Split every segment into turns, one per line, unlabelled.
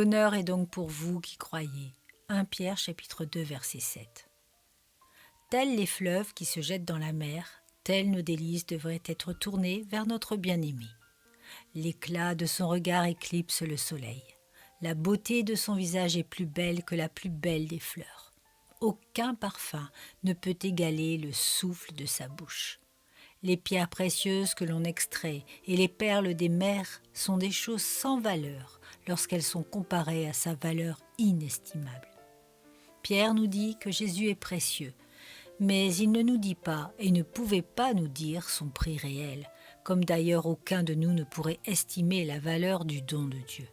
L'honneur est donc pour vous qui croyez. 1 Pierre chapitre 2 verset 7. Tels les fleuves qui se jettent dans la mer, telles nos délices devraient être tournées vers notre bien-aimé. L'éclat de son regard éclipse le soleil. La beauté de son visage est plus belle que la plus belle des fleurs. Aucun parfum ne peut égaler le souffle de sa bouche. Les pierres précieuses que l'on extrait et les perles des mers sont des choses sans valeur lorsqu'elles sont comparées à sa valeur inestimable. Pierre nous dit que Jésus est précieux, mais il ne nous dit pas et ne pouvait pas nous dire son prix réel, comme d'ailleurs aucun de nous ne pourrait estimer la valeur du don de Dieu.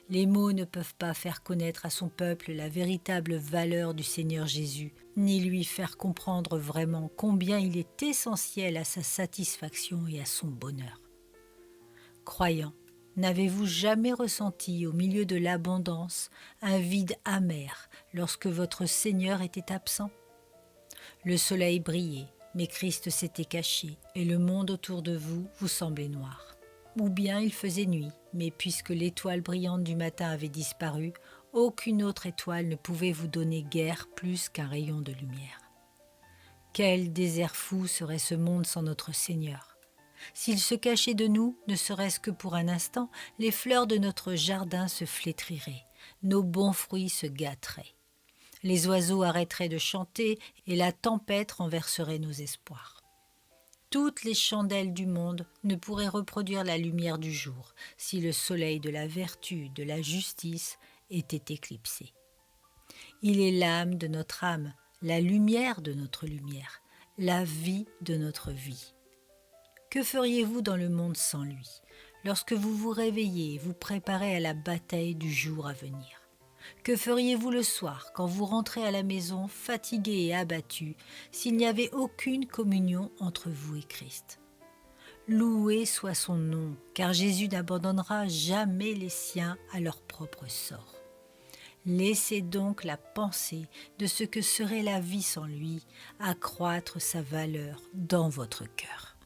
Les mots ne peuvent pas faire connaître à son peuple la véritable valeur du Seigneur Jésus, ni lui faire comprendre vraiment combien il est essentiel à sa satisfaction et à son bonheur. Croyants, n'avez-vous jamais ressenti au milieu de l'abondance un vide amer lorsque votre Seigneur était absent ? Le soleil brillait, mais Christ s'était caché et le monde autour de vous vous semblait noir. Ou bien il faisait nuit, mais puisque l'étoile brillante du matin avait disparu, aucune autre étoile ne pouvait vous donner guère plus qu'un rayon de lumière. Quel désert fou serait ce monde sans notre Seigneur ! S'il se cachait de nous, ne serait-ce que pour un instant, les fleurs de notre jardin se flétriraient, nos bons fruits se gâteraient. Les oiseaux arrêteraient de chanter et la tempête renverserait nos espoirs. Toutes les chandelles du monde ne pourraient reproduire la lumière du jour si le soleil de la vertu, de la justice était éclipsé. Il est l'âme de notre âme, la lumière de notre lumière, la vie de notre vie. Que feriez-vous dans le monde sans lui, lorsque vous vous réveillez et vous préparez à la bataille du jour à venir ? Que feriez-vous le soir quand vous rentrez à la maison fatigué et abattu s'il n'y avait aucune communion entre vous et Christ ? Loué soit son nom, car Jésus n'abandonnera jamais les siens à leur propre sort. Laissez donc la pensée de ce que serait la vie sans lui accroître sa valeur dans votre cœur.